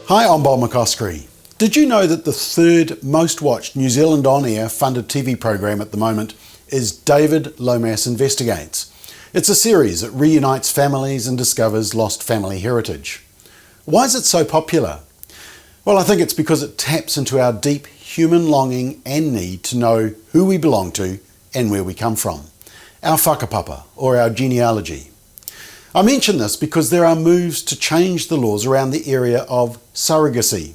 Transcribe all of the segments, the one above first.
Hi, I'm Bob McCoskrie. Did you know that the third most watched New Zealand on-air funded TV program at the moment is David Lomas Investigates? It's a series that reunites families and discovers lost family heritage. Why is it so popular? Well, I think it's because it taps into our deep human longing and need to know who we belong to and where we come from. Our whakapapa, or our genealogy. I mention this because there are moves to change the laws around the area of surrogacy.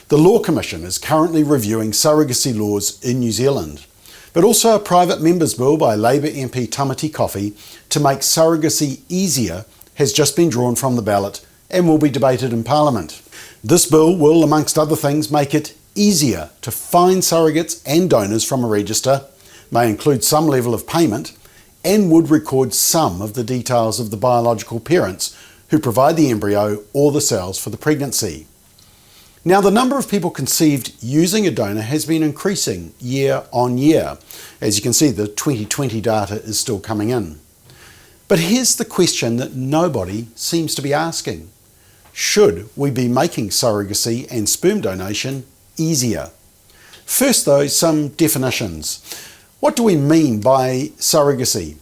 The Law Commission is currently reviewing surrogacy laws in New Zealand, but also a private member's bill by Labour MP Tamati Coffey to make surrogacy easier has just been drawn from the ballot and will be debated in Parliament. This bill will, amongst other things, make it easier to find surrogates and donors from a register, may include some level of payment, and would record some of the details of the biological parents who provide the embryo or the cells for the pregnancy. Now, the number of people conceived using a donor has been increasing year on year. As you can see, the 2020 data is still coming in. But here's the question that nobody seems to be asking. Should we be making surrogacy and sperm donation easier? First though, some definitions. What do we mean by surrogacy?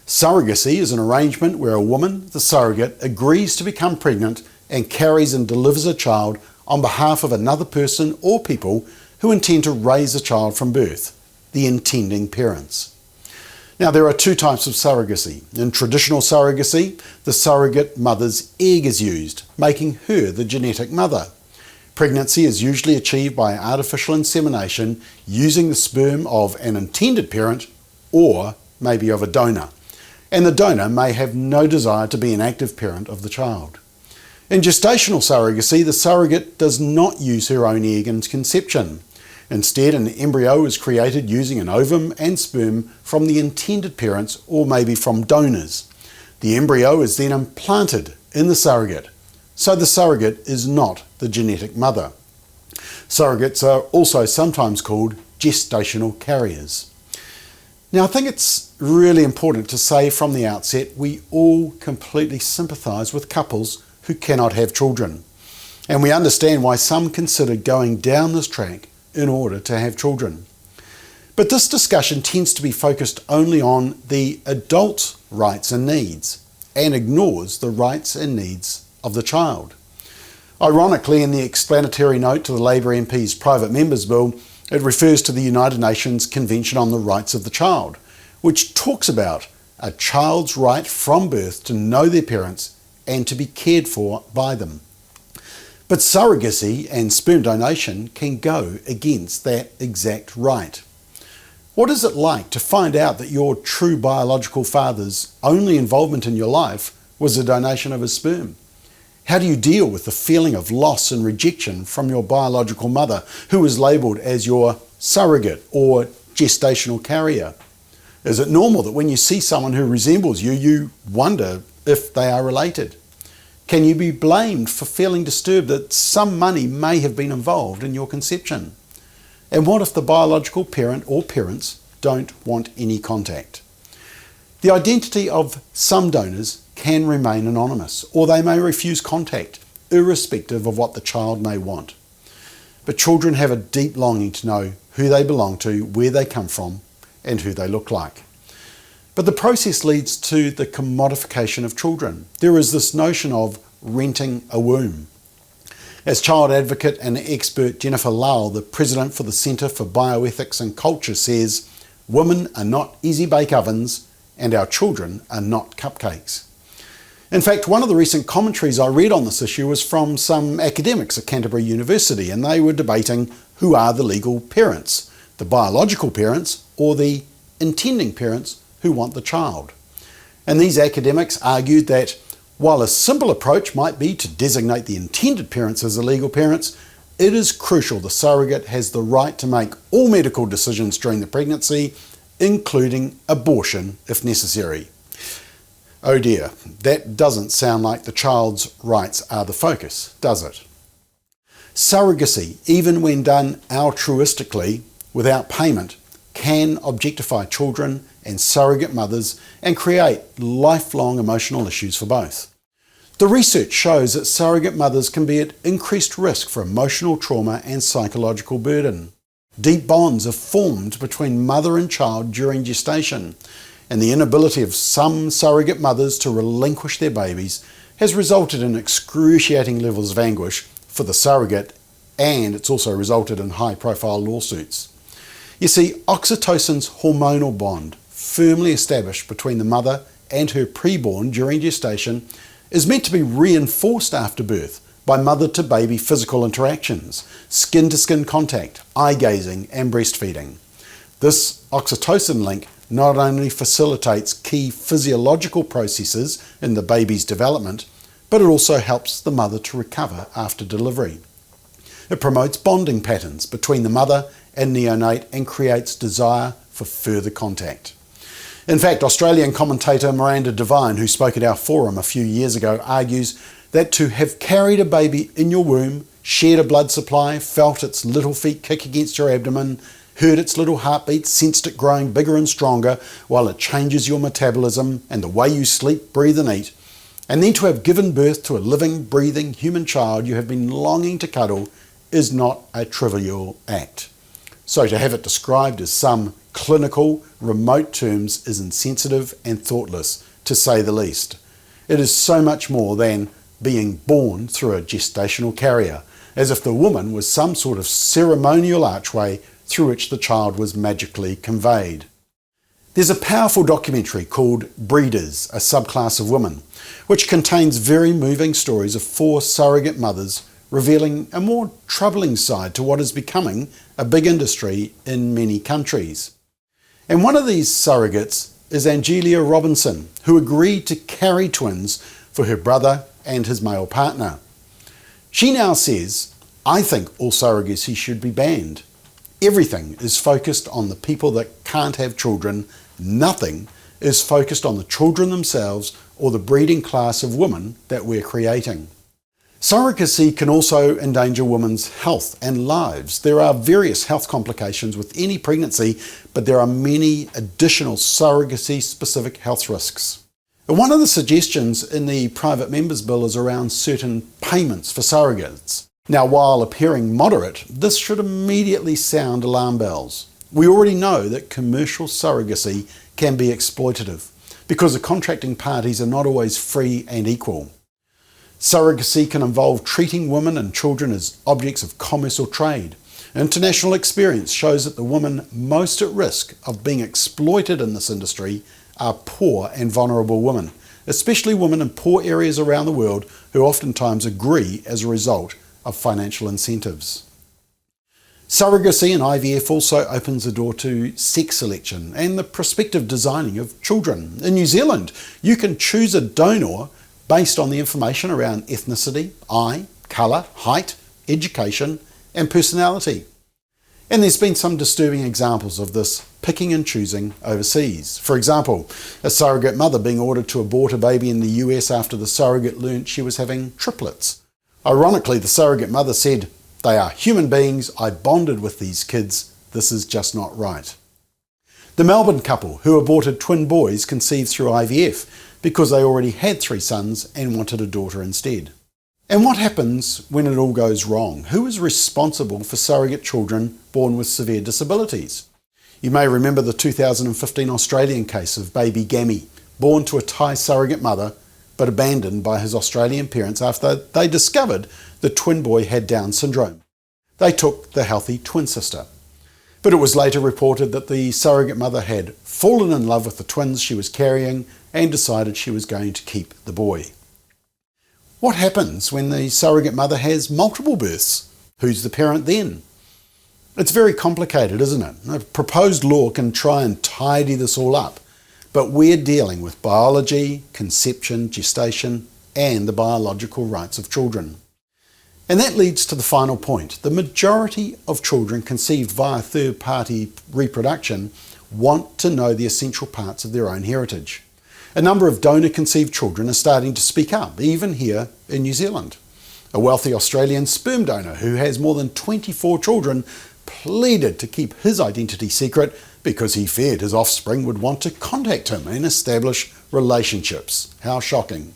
Surrogacy is an arrangement where a woman, the surrogate, agrees to become pregnant and carries and delivers a child on behalf of another person or people who intend to raise a child from birth, the intending parents. Now, there are two types of surrogacy. In traditional surrogacy, the surrogate mother's egg is used, making her the genetic mother. Pregnancy is usually achieved by artificial insemination using the sperm of an intended parent or maybe of a donor, and the donor may have no desire to be an active parent of the child. In gestational surrogacy, the surrogate does not use her own egg in conception. Instead, an embryo is created using an ovum and sperm from the intended parents or maybe from donors. The embryo is then implanted in the surrogate, so the surrogate is not the genetic mother. Surrogates are also sometimes called gestational carriers. Now, I think it's really important to say from the outset we all completely sympathise with couples who cannot have children, and we understand why some consider going down this track in order to have children. But this discussion tends to be focused only on the adult's rights and needs and ignores the rights and needs of the child. Ironically, in the explanatory note to the Labour MP's private member's bill, it refers to the United Nations Convention on the Rights of the Child, which talks about a child's right from birth to know their parents and to be cared for by them. But surrogacy and sperm donation can go against that exact right. What is it like to find out that your true biological father's only involvement in your life was the donation of his sperm? How do you deal with the feeling of loss and rejection from your biological mother, who is labelled as your surrogate or gestational carrier? Is it normal that when you see someone who resembles you, you wonder if they are related? Can you be blamed for feeling disturbed that some money may have been involved in your conception? And what if the biological parent or parents don't want any contact? The identity of some donors can remain anonymous, or they may refuse contact, irrespective of what the child may want. But children have a deep longing to know who they belong to, where they come from, and who they look like. But the process leads to the commodification of children. There is this notion of renting a womb. As child advocate and expert Jennifer Lowell, the president for the Centre for Bioethics and Culture, says, "Women are not easy bake ovens, and our children are not cupcakes." In fact, one of the recent commentaries I read on this issue was from some academics at Canterbury University, and they were debating who are the legal parents, the biological parents or the intending parents who want the child. And these academics argued that while a simple approach might be to designate the intended parents as the legal parents, it is crucial the surrogate has the right to make all medical decisions during the pregnancy, including abortion if necessary. Oh dear, that doesn't sound like the child's rights are the focus, does it? Surrogacy, even when done altruistically, without payment, can objectify children and surrogate mothers and create lifelong emotional issues for both. The research shows that surrogate mothers can be at increased risk for emotional trauma and psychological burden. Deep bonds are formed between mother and child during gestation, and the inability of some surrogate mothers to relinquish their babies has resulted in excruciating levels of anguish for the surrogate, and it's also resulted in high-profile lawsuits. You see, oxytocin's hormonal bond, firmly established between the mother and her preborn during gestation, is meant to be reinforced after birth by mother-to-baby physical interactions, skin-to-skin contact, eye-gazing and breastfeeding. This oxytocin link not only facilitates key physiological processes in the baby's development, but it also helps the mother to recover after delivery. It promotes bonding patterns between the mother and neonate and creates desire for further contact. In fact, Australian commentator Miranda Devine, who spoke at our forum a few years ago, argues that to have carried a baby in your womb, shared a blood supply, felt its little feet kick against your abdomen, heard its little heartbeat, sensed it growing bigger and stronger while it changes your metabolism and the way you sleep, breathe and eat, and then to have given birth to a living, breathing human child you have been longing to cuddle is not a trivial act. So to have it described as some clinical, remote terms is insensitive and thoughtless, to say the least. It is so much more than being born through a gestational carrier, as if the woman was some sort of ceremonial archway through which the child was magically conveyed. There's a powerful documentary called Breeders, a subclass of women, which contains very moving stories of 4 surrogate mothers revealing a more troubling side to what is becoming a big industry in many countries. And one of these surrogates is Angelia Robinson, who agreed to carry twins for her brother and his male partner. She now says, "I think all surrogacy should be banned. Everything is focused on the people that can't have children. Nothing is focused on the children themselves or the breeding class of women that we're creating." Surrogacy can also endanger women's health and lives. There are various health complications with any pregnancy, but there are many additional surrogacy-specific health risks. And one of the suggestions in the private members bill is around certain payments for surrogates. Now, while appearing moderate, this should immediately sound alarm bells. We already know that commercial surrogacy can be exploitative because the contracting parties are not always free and equal. Surrogacy can involve treating women and children as objects of commerce or trade. International experience shows that the women most at risk of being exploited in this industry are poor and vulnerable women, especially women in poor areas around the world who oftentimes agree as a result of financial incentives. Surrogacy and IVF also opens the door to sex selection and the prospective designing of children. In New Zealand, you can choose a donor based on the information around ethnicity, eye, colour, height, education and personality. And there's been some disturbing examples of this picking and choosing overseas. For example, a surrogate mother being ordered to abort a baby in the US after the surrogate learnt she was having triplets. Ironically, the surrogate mother said, "They are human beings, I bonded with these kids, this is just not right." The Melbourne couple who aborted twin boys conceived through IVF because they already had 3 sons and wanted a daughter instead. And what happens when it all goes wrong? Who is responsible for surrogate children born with severe disabilities? You may remember the 2015 Australian case of baby Gammy, born to a Thai surrogate mother but abandoned by his Australian parents after they discovered the twin boy had Down syndrome. They took the healthy twin sister. But it was later reported that the surrogate mother had fallen in love with the twins she was carrying and decided she was going to keep the boy. What happens when the surrogate mother has multiple births? Who's the parent then? It's very complicated, isn't it? A proposed law can try and tidy this all up, but we're dealing with biology, conception, gestation, and the biological rights of children. And that leads to the final point. The majority of children conceived via third-party reproduction want to know the essential parts of their own heritage. A number of donor-conceived children are starting to speak up, even here in New Zealand. A wealthy Australian sperm donor who has more than 24 children pleaded to keep his identity secret because he feared his offspring would want to contact him and establish relationships. How shocking.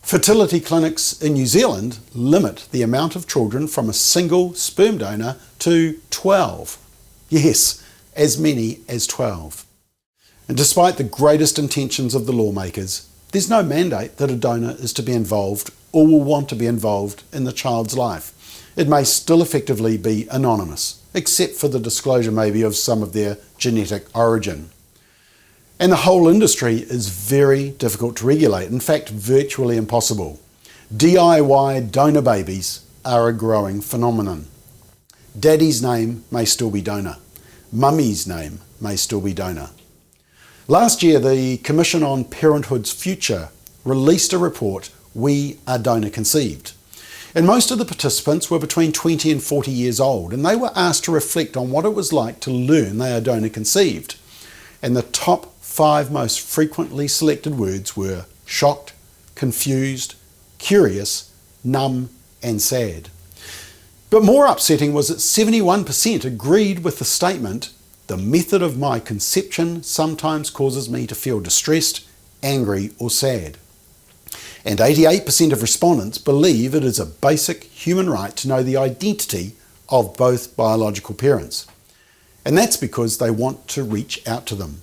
Fertility clinics in New Zealand limit the amount of children from a single sperm donor to 12. Yes, as many as 12. And despite the greatest intentions of the lawmakers, there's no mandate that a donor is to be involved or will want to be involved in the child's life. It may still effectively be anonymous, except for the disclosure maybe of some of their genetic origin. And the whole industry is very difficult to regulate, in fact virtually impossible. DIY donor babies are a growing phenomenon. Daddy's name may still be donor. Mummy's name may still be donor. Last year, the Commission on Parenthood's Future released a report, We Are Donor Conceived. And most of the participants were between 20 and 40 years old, and they were asked to reflect on what it was like to learn they are donor conceived. And the top 5 most frequently selected words were shocked, confused, curious, numb, and sad. But more upsetting was that 71% agreed with the statement, "The method of my conception sometimes causes me to feel distressed, angry, or sad." And 88% of respondents believe it is a basic human right to know the identity of both biological parents. And that's because they want to reach out to them.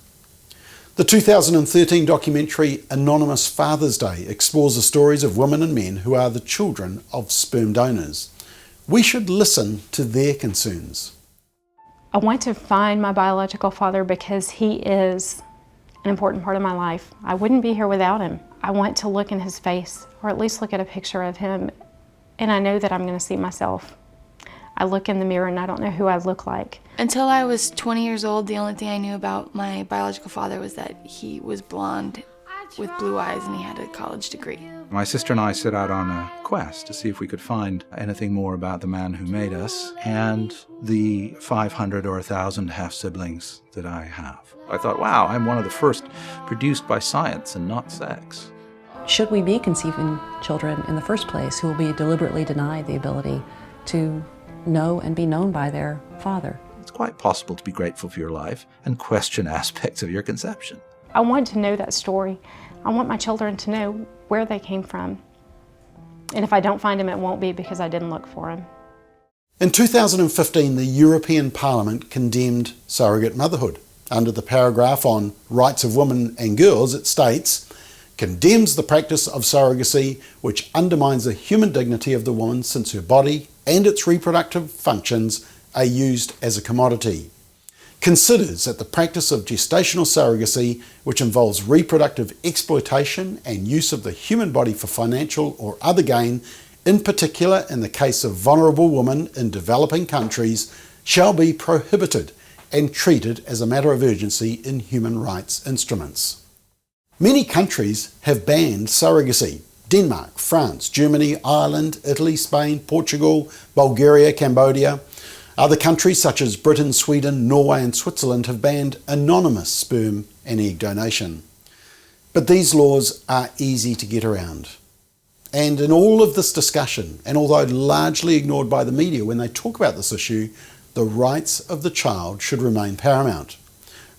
The 2013 documentary Anonymous Father's Day explores the stories of women and men who are the children of sperm donors. We should listen to their concerns. I want to find my biological father because he is an important part of my life. I wouldn't be here without him. I want to look in his face, or at least look at a picture of him, and I know that I'm going to see myself. I look in the mirror and I don't know who I look like. Until I was 20 years old, the only thing I knew about my biological father was that he was blonde with blue eyes and he had a college degree. My sister and I set out on a quest to see if we could find anything more about the man who made us and the 500 or 1,000 half-siblings that I have. I thought, wow, I'm one of the first produced by science and not sex. Should we be conceiving children in the first place who will be deliberately denied the ability to know and be known by their father? It's quite possible to be grateful for your life and question aspects of your conception. I want to know that story. I want my children to know where they came from. And if I don't find him, it won't be because I didn't look for him. In 2015, the European Parliament condemned surrogate motherhood. Under the paragraph on rights of women and girls, it states, condemns the practice of surrogacy which undermines the human dignity of the woman since her body and its reproductive functions are used as a commodity. Considers that the practice of gestational surrogacy, which involves reproductive exploitation and use of the human body for financial or other gain, in particular in the case of vulnerable women in developing countries, shall be prohibited and treated as a matter of urgency in human rights instruments. Many countries have banned surrogacy. Denmark, France, Germany, Ireland, Italy, Spain, Portugal, Bulgaria, Cambodia. Other countries such as Britain, Sweden, Norway and Switzerland have banned anonymous sperm and egg donation. But these laws are easy to get around. And in all of this discussion, and although largely ignored by the media when they talk about this issue, the rights of the child should remain paramount.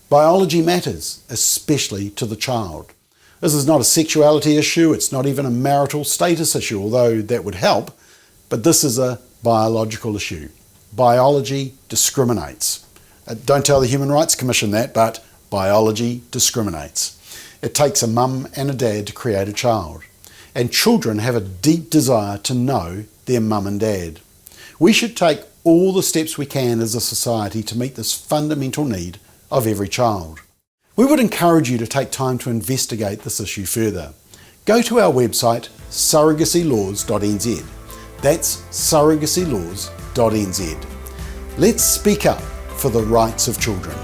Biology matters, especially to the child. This is not a sexuality issue, it's not even a marital status issue, although that would help, but this is a biological issue. Biology discriminates. Don't tell the Human Rights Commission that, but biology discriminates. It takes a mum and a dad to create a child, and children have a deep desire to know their mum and dad. We should take all the steps we can as a society to meet this fundamental need of every child. We would encourage you to take time to investigate this issue further. Go to our website surrogacylaws.nz. That's surrogacylaws.nz. Let's speak up for the rights of children.